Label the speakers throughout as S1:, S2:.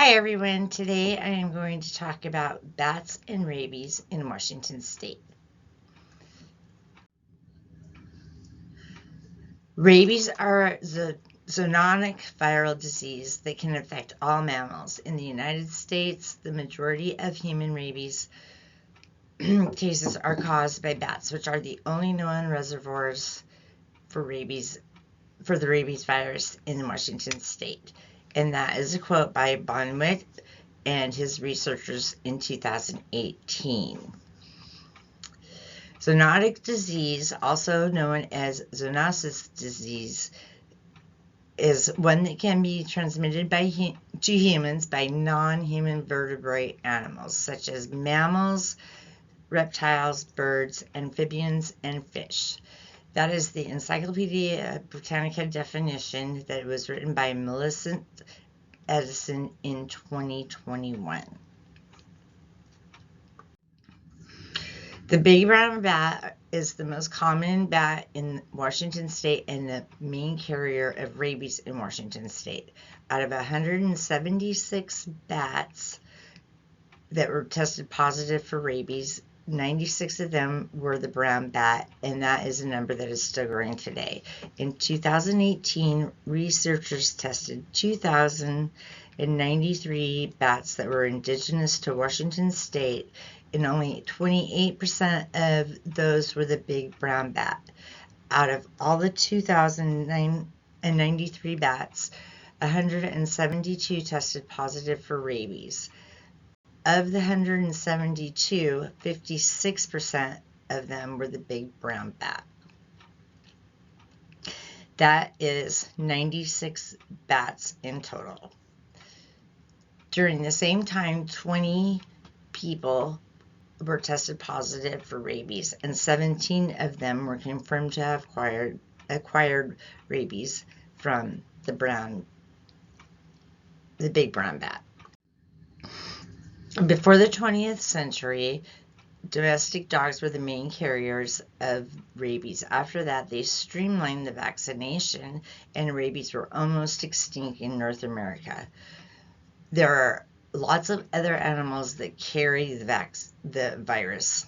S1: Hi everyone, today I am going to talk about bats and rabies in Washington state. Rabies are the zoonotic viral disease that can affect all mammals. In the United States, the majority of human rabies cases are caused by bats, which are the only known reservoirs for the rabies virus in Washington state. And that is a quote by Bonwit and his researchers in 2018. Zoonotic disease, also known as zoonosis disease, is one that can be transmitted to humans by non-human vertebrate animals, such as mammals, reptiles, birds, amphibians, and fish. That is the Encyclopedia Britannica definition that was written by Millicent Edison in 2021. The big brown bat is the most common bat in Washington state and the main carrier of rabies in Washington state. Out of 176 bats that were tested positive for rabies, 96 of them were the brown bat, and that is a number that is still growing today. In 2018, researchers tested 2,093 bats that were indigenous to Washington state, and only 28% of those were the big brown bat. Out of all the 2,093 bats, 172 tested positive for rabies. Of the 172, 56% of them were the big brown bat. That is 96 bats in total. During the same time, 20 people were tested positive for rabies, and 17 of them were confirmed to have acquired rabies from the big brown bat. Before the 20th century, domestic dogs were the main carriers of rabies. After that, they streamlined the vaccination, and rabies were almost extinct in North America. There are lots of other animals that carry the virus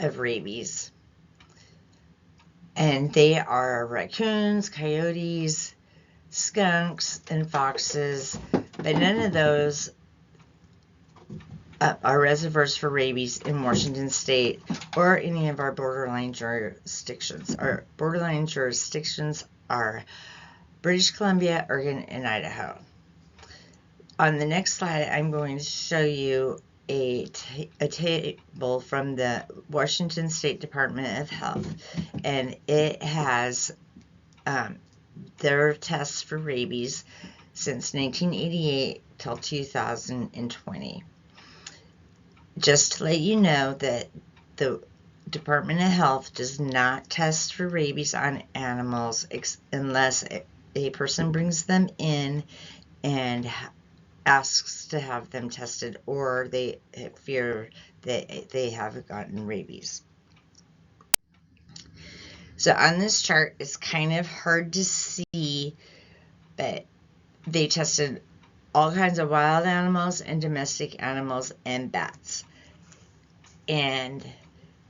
S1: of rabies. And they are raccoons, coyotes, skunks, and foxes, but none of those are reservoirs for rabies in Washington state or any of our borderline jurisdictions. Our borderline jurisdictions are British Columbia, Oregon, and Idaho. On the next slide, I'm going to show you a table from the Washington State Department of Health, and it has their tests for rabies since 1988 till 2020. Just to let you know that the Department of Health does not test for rabies on animals unless a person brings them in and asks to have them tested, or they fear that they have gotten rabies. So on this chart, it's kind of hard to see, but they tested all kinds of wild animals and domestic animals and bats. And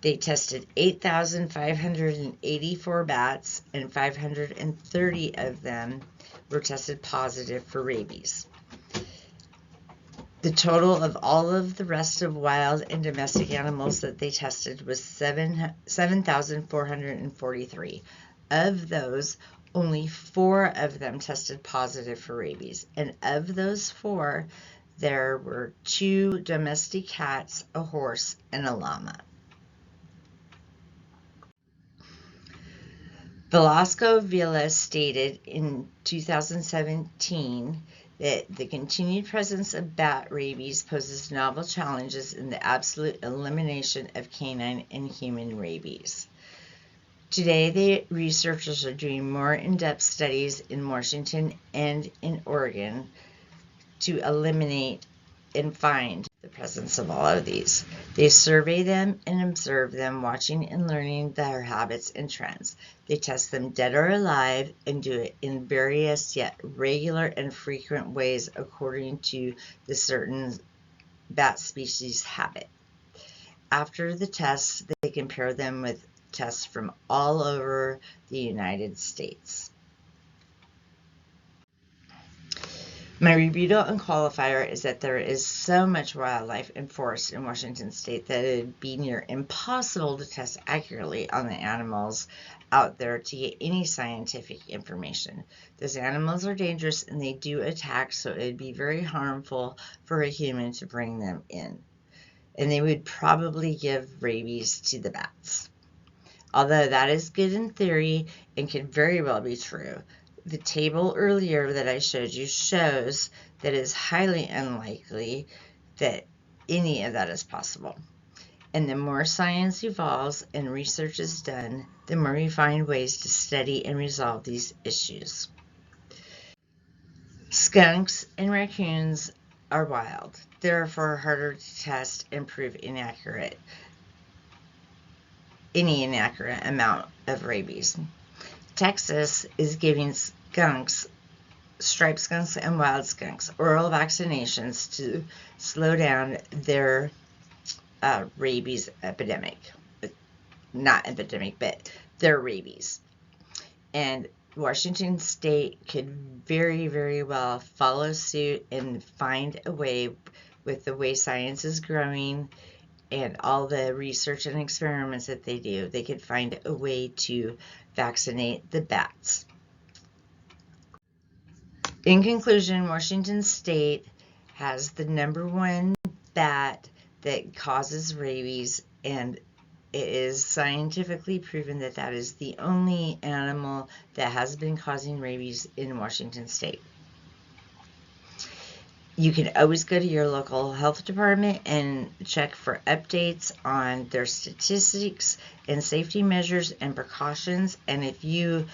S1: they tested 8,584 bats, and 530 of them were tested positive for rabies. The total of all of the rest of wild and domestic animals that they tested was 7,443. Of those, only 4 of them tested positive for rabies. And of those 4, there were 2 domestic cats, a horse, and a llama. Velasco Villa stated in 2017 that the continued presence of bat rabies poses novel challenges in the absolute elimination of canine and human rabies. Today, the researchers are doing more in-depth studies in Washington and in Oregon to eliminate and find the presence of all of these. They survey them and observe them, watching and learning their habits and trends. They test them dead or alive and do it in various yet regular and frequent ways according to the certain bat species habit. After the tests, they compare them with tests from all over the United States. My rebuttal and qualifier is that there is so much wildlife and forest in Washington state that it would be near impossible to test accurately on the animals out there to get any scientific information. Those animals are dangerous and they do attack, so it would be very harmful for a human to bring them in. And they would probably give rabies to the bats. Although that is good in theory and could very well be true, the table earlier that I showed you shows that it is highly unlikely that any of that is possible. And the more science evolves and research is done, the more we find ways to study and resolve these issues. Skunks and raccoons are wild, therefore harder to test and prove any inaccurate amount of rabies. Texas is giving skunks, striped skunks and wild skunks, oral vaccinations to slow down their rabies epidemic. Not epidemic, but their rabies. And Washington state could very, very well follow suit and find a way, with the way science is growing and all the research and experiments that they do, they could find a way to vaccinate the bats. In conclusion, Washington state has the #1 bat that causes rabies, and it is scientifically proven that that is the only animal that has been causing rabies in Washington state. You can always go to your local health department and check for updates on their statistics and safety measures and precautions. And if you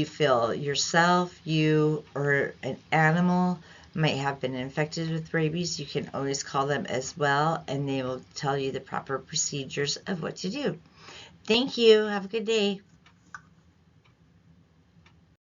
S1: feel yourself, you or an animal might have been infected with rabies, you can always call them as well, and they will tell you the proper procedures of what to do. Thank you. Have a good day.